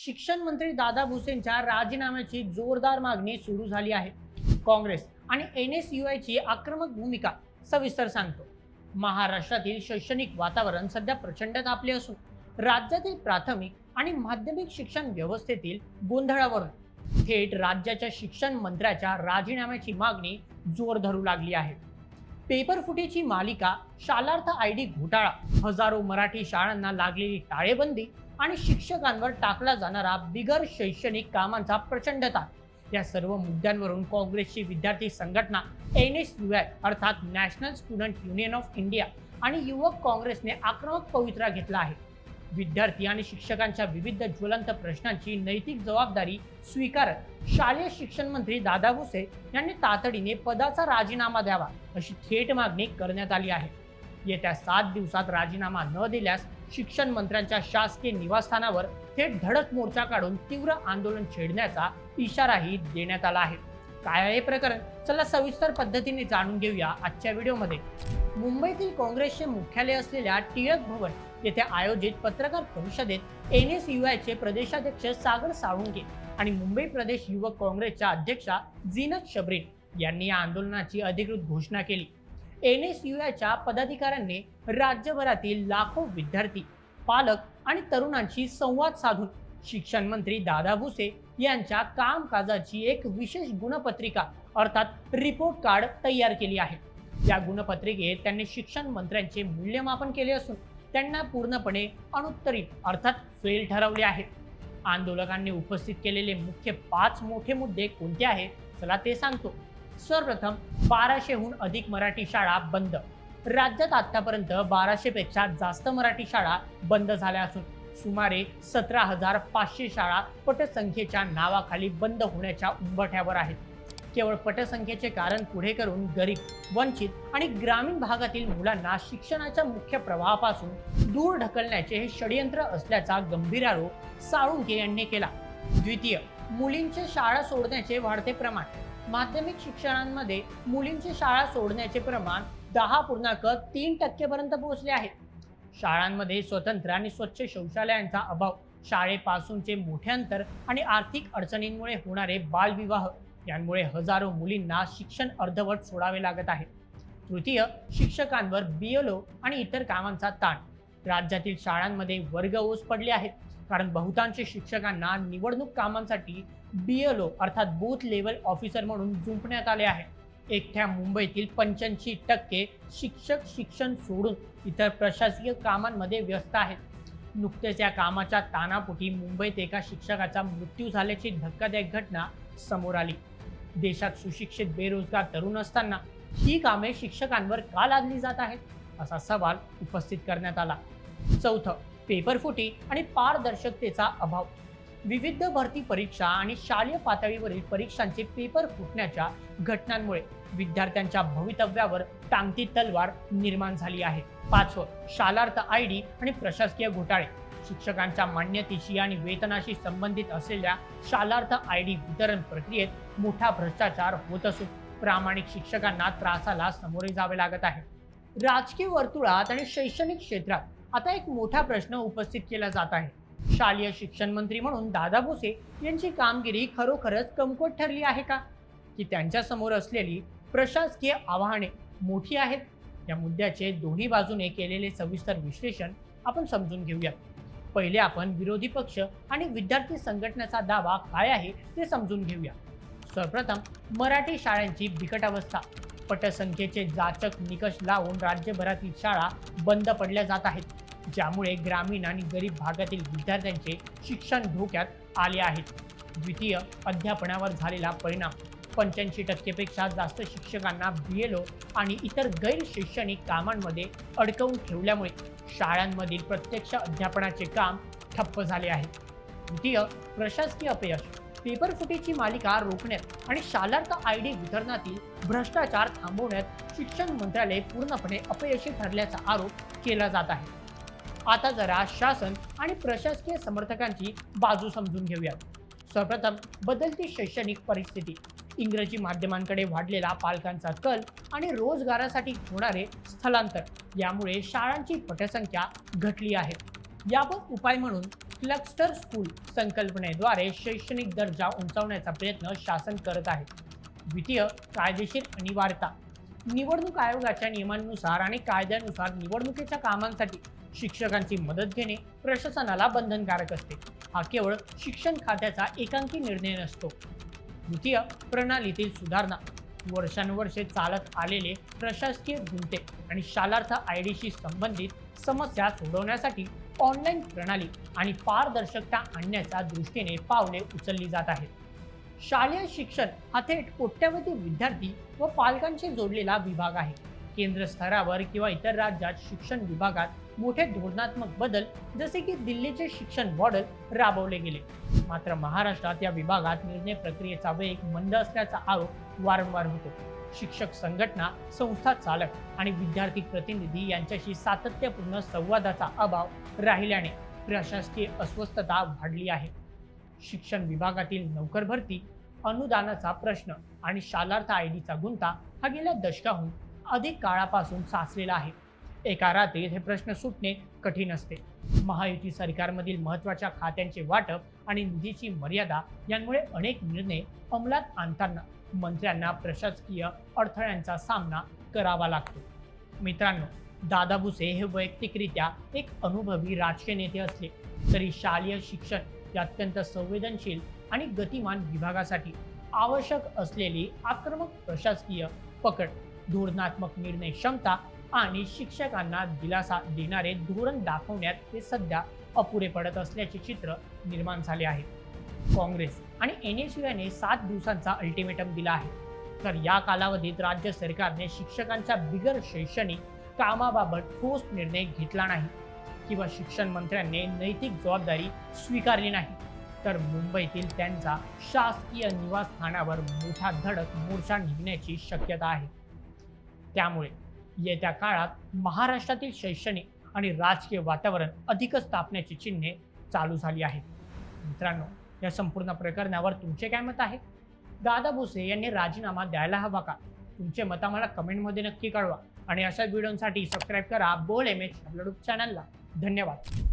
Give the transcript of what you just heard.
शिक्षण मंत्री दादा भुसेंच्या राजीनाम्याची जोरदार मागणी सुरू झाली आहे। काँग्रेस आणि NSUIची आक्रमक भूमिका सविस्तर सांगतो। महाराष्ट्रातील शैक्षणिक वातावरण सध्या प्रचंड तापले असून राज्यातील प्राथमिक आणि माध्यमिक शिक्षण व्यवस्थेतील गोंधळावरून थेट राज्याच्या शिक्षण मंत्र्याच्या राजीनाम्याची मागणी जोर धरू लागली आहे। पेपरफुटीची मालिका, शालार्थ ID घोटाळा, हजारो मराठी शाळांना लागलेली टाळेबंदी आणि शिक्षकांवर टाकला जाणारा बिगर शैक्षणिक कामांचा प्रचंड ताण, या सर्व मुद्द्यांवरून काँग्रेसची विद्यार्थी संघटना NSUI अर्थात national student union of India आणि युवक काँग्रेसने आक्रमक पवित्रा घेतला आहे। विद्यार्थी आणि शिक्षकांच्या विविध ज्वलंत प्रश्नांची नैतिक जबाबदारी स्वीकारत शालेय शिक्षण मंत्री दादा भुसे यांनी तातडीने पदाचा राजीनामा द्यावा अशी थेट मागणी करण्यात आली आहे। येत्या 7 दिवसात राजीनामा न दिल्यास शिक्षण मंत्र्यांच्या शासकीय निवासस्थानावर थेट धडक मोर्चा काढून तीव्र आंदोलन छेडण्याचा इशाराही देण्यात आला आहे। काय आहे प्रकरण, चला सविस्तर पद्धतीने जाणून घेऊया आजच्या व्हिडिओमध्ये। मुंबईतील काँग्रेसचे मुख्यालय असलेल्या टिळक भवन येथे आयोजित पत्रकार परिषदेत NSUIचे प्रदेशाध्यक्ष सागर साळुंके आणि मुंबई प्रदेश युवक काँग्रेसच्या अध्यक्षा झीनत शबरीन यांनी या आंदोलनाची अधिकृत घोषणा केली। NSUIच्या पदाधिकाऱ्यांनी राज्यभरातील लाखो विद्यार्थी, पालक आणि तरुणांशी संवाद साधून शिक्षण मंत्री दादा भुसे यांच्या कामकाजाची एक विशेष गुणपत्रिका अर्थात रिपोर्ट कार्ड तयार केली आहे। या गुणपत्रिकेत त्यांनी शिक्षण मंत्र्यांचे मूल्यमापन केले असून त्यांना पूर्णपणे अनुत्तरित अर्थात फेल ठरवले आहे। आंदोलकांनी उपस्थित केलेले मुख्य 5 मोठे मुद्दे कोणते आहेत, चला ते सांगतो। सर्वप्रथम 1200हून अधिक मराठी शाळा बंद। राज्यात आतापर्यंत 1200 पेक्षा जास्त मराठी शाळा बंद झाल्या असून सुमारे 17,500 शाळा पटसंख्येच्या नावाखाली बंद होण्याच्या उंबरठ्यावर आहेत। केवळ पटसंख्येचे कारण पुढे करून गरीब, वंचित आणि ग्रामीण भागातील मुलांना शिक्षणाच्या मुख्य प्रवाहापासून दूर ढकलण्याचे हे षडयंत्र असल्याचा गंभीर आरोप साळुंके यांनी केला। द्वितीय, मुलींचे शाळा सोडण्याचे वाढते प्रमाण। माध्यमिक शिक्षणांमध्ये मुलींची शाळा सोडण्याचे प्रमाण 10.3% पर्यंत पोहोचले आहे। शाळांमध्ये स्वतंत्र आणि स्वच्छ शौचालयांचा अभाव, शाळेपासूनचे मोठे अंतर आणि आर्थिक अडचणींमुळे होणारे बालविवाह यांमुळे हजारो मुलींना शिक्षण अर्धवट सोडावे लागत आहे। तृतीय, शिक्षकांवर BLO आणि इतर कामांचा ताण। राज्यातील शाळांमध्ये वर्ग ओस पडले आहेत कारण बहुतांश शिक्षकांना निवडणूक कामांसाठी BLO अर्थात बूथ लेवल ऑफिसर म्हणून जुंपण्यात आले आहे। एकट्या मुंबईतील 85% शिक्षक शिक्षण सोडून इतर प्रशासकीय कामांमध्ये व्यस्त आहेत। नुकतेच या कामाच्या ताणापोटी मुंबईत एका शिक्षकाचा मृत्यू झाल्याची धक्कादायक घटना समोर आली। देशात सुशिक्षित बेरोजगार तरुण असताना ही कामे शिक्षकांवर का लादली जात आहेत, असा सवाल उपस्थित करण्यात आला। चौथं, पेपरफुटी आणि पारदर्शकतेचा अभाव। विविध भरती परीक्षा आणि शालेय पातळीवरील परीक्षांचे पेपर फुटण्याच्या घटनांमुळे विद्यार्थ्यांच्या भवितव्यावर टांगती तलवार निर्माण झाली आहे। पाचवं, शालार्थ ID आणि प्रशासकीय घोटाळे। शिक्षकांच्या मान्यतेशी आणि वेतनाशी संबंधित असलेल्या शालार्थ ID वितरण प्रक्रियेत मोठा भ्रष्टाचार होत असून प्रामाणिक शिक्षकांना त्रासाला सामोरे जावे लागत आहे। राजकीय वर्तुळात आणि शैक्षणिक क्षेत्रात आता एक मोठा प्रश्न उपस्थित केला जात आहे। शालेय शिक्षण मंत्री म्हणून दादा भुसे यांची कामगिरी खरोखरच कमकुवत ठरली आहे का, की त्यांच्या समोर असलेली प्रशासकीय आव्हाने मोठी आहेत? या मुद्द्याचे दोन्ही बाजूने केलेले सविस्तर विश्लेषण आपण समजून घेऊयात। पहिले आपण विरोधी पक्ष आणि विद्यार्थी संघटनेचा दावा काय आहे ते समजून घेऊया। सर्वप्रथम, मराठी शाळांची बिकट अवस्था। पटसंख्येचे जाचक निकष लावून राज्यभरातील शाळा बंद पडल्या जात आहेत, ज्यामुळे ग्रामीण आणि गरीब भागातील विद्यार्थ्यांचे शिक्षण धोक्यात आले आहेत। द्वितीय, अध्यापनावर झालेला परिणाम। 85% पेक्षा जास्त शिक्षकांना BLO आणि इतर गैर शैक्षणिक कामांमध्ये अडकवून ठेवल्यामुळे शाळांमधील प्रत्यक्ष अध्यापनाचे काम ठप्प झाले आहे। तृतीय, प्रशासकीय अपयश। पेपरफुटीची मालिका रोखण्यात आणि शालार्थ ID वितरणातील भ्रष्टाचार थांबवण्यात शिक्षण मंत्रालय पूर्णपणे अपयशी ठरल्याचा आरोप केला जात आहे। आता जरा शासन आणि प्रशासकीय समर्थकांची बाजू समजून घेऊयात। सर्वप्रथम, बदलती शैक्षणिक परिस्थिती। इंग्रजी माध्यमांकडे वाढलेला पालकांचा कल आणि रोजगारासाठी होणारे स्थलांतर यामुळे शाळांची पटसंख्या घटली आहे। यावर उपाय म्हणून क्लस्टर स्कूल संकल्पनेद्वारे शैक्षणिक दर्जा उंचावण्याचा प्रयत्न शासन करत आहे. द्वितीय, कायदेशीर अनिवार्यता. निवडणूक आयोगाच्या नियमांनुसार आणि कायद्यानुसार निवडणुकीच्या कामांसाठी शिक्षकांची मदत घेणे प्रशासनाला बंधनकारक असते. हा केवळ शिक्षण खात्याचा एकांकी निर्णय नसतो. द्वितीय, प्रणालीतील सुधारणा. वर्षानुवर्षे चालत आलेले प्रशासकीय गुंते आणि शालार्थ आयडीशी संबंधित समस्या सोडवण्यासाठी ऑनलाईन प्रणाली आणि पारदर्शकता आणण्याच्या दृष्टीने पावले उचलली जात आहेत. शालेय शिक्षण हा थेट कोट्यावधी विद्यार्थी व पालकांशी जोडलेला विभाग आहे. केंद्र स्तरावर किंवा इतर राज्यात शिक्षण विभागात मोठे धोरणात्मक बदल जसे की दिल्लीचे शिक्षण मॉडेल राबवले गेले. मात्र महाराष्ट्रात या विभागात निर्णय प्रक्रियेचा वेग मंद असल्याचा आरोप वारंवार होतो. शिक्षक संघटना, संस्था चालक आणि विद्यार्थी प्रतिनिधी यांच्याशी सातत्यपूर्ण संवादाचा अभाव राहिल्याने प्रशासकीय अस्वस्थता वाढली आहे. शिक्षण विभागातील नोकर भरती, अनुदानाचा प्रश्न आणि शालार्थ आयडीचा गुंता हा गेल्या दशकाहून अधिक काळापासून साचलेला आहे. एका रात्रीत हे प्रश्न सुटणे कठीण असते. महायुती सरकारमधील महत्त्वाच्या खात्यांचे वाटप आणि निधीची मर्यादा यांमुळे अनेक निर्णय अंमलात आणताना मंत्र्यांना प्रशासकीय अडथळ्यांचा सामना करावा लागतो. मित्रांनो, दादा भुसे हे वैयक्तिकरित्या एक अनुभवी राजकीय नेते असले तरी शालेय शिक्षण या अत्यंत संवेदनशील आणि गतिमान विभागासाठी आवश्यक असलेली आक्रमक प्रशासकीय पकड, धोरणात्मक निर्णय क्षमता आणि शिक्षकांना दिलासा देणारे धोरण दाखवण्यात ते सध्या अपुरे पडत असल्याचे चित्र निर्माण झाले आहे. काँग्रेस आणि NSUIने 7 दिवसांचा अल्टिमेटम दिला आहे. तर या कालावधीत राज्य सरकारने शिक्षकांच्या बिगर शैक्षणिक कामाबाबत ठोस निर्णय घेतला नाही किंवा शिक्षण मंत्र्यांनी नैतिक जबाबदारी स्वीकारली नाही, तर मुंबईतील त्यांचा शासकीय निवासस्थानावर मोठा धडक मोर्चा निघण्याची शक्यता आहे. त्यामुळे येत्या काळात महाराष्ट्रातील शैक्षणिक आणि राजकीय वातावरण अधिकच तापण्याची चिन्हे चालू झाली आहेत. मित्रांनो, या संपूर्ण प्रकरणावर तुमचे काय मत आहे? दादा भुसे यांनी राजीनामा द्यायला हवा का? तुमचे मत आम्हाला कमेंटमध्ये नक्की कळवा आणि अशा व्हिडिओसाठी सबस्क्राईब करा बोल MH आपल्या चॅनलला. धन्यवाद.